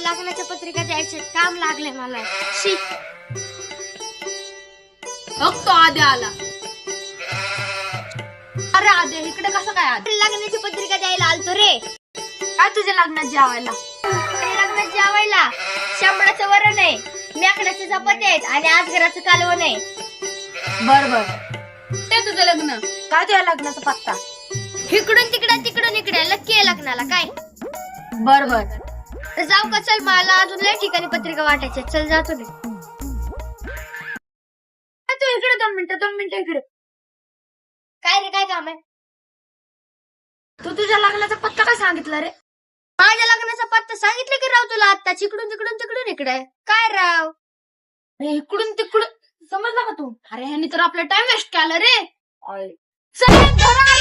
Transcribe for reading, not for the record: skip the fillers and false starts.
लग्नाच्या पत्रिका द्यायचे काम लागले मला. शी तो आधी आला. अरे आधी इकडे कसं काय आधी? लग्नाची पत्रिका द्यायला आलतो रे. काय तुझ्या लग्नात जेवायला? लग्नात जेवायला शांबळाचं वरण आहे, मेकडाचे चपाती आहेत आणि आज घराचं कालवण आहे. बर बर. ते तुझं लग्न काय तुझ्या लग्नाचा पत्ता? इकडून तिकडं तिकडून इकडे लक्की आहे लग्नाला काय. बर बर. तर जाऊ का? चल मला अजून लय ठिकाणी पत्रिका वाटायच्या. चल जातो रे. तू इकडे 2 मिनिटं इकडे. काय रे काय काम आहे? तू तुझ्या लग्नाचा पत्ता काय सांगितला रे? माझ्या लग्नाचा पत्ता सांगितलं की राव तुला आता. इकडून तिकडून तिकडून इकडे काय राव? अरे इकडून तिकडून समजला का तू? अरे ह्यानी तर आपला टाइम वेस्ट केला रे. चल घरात.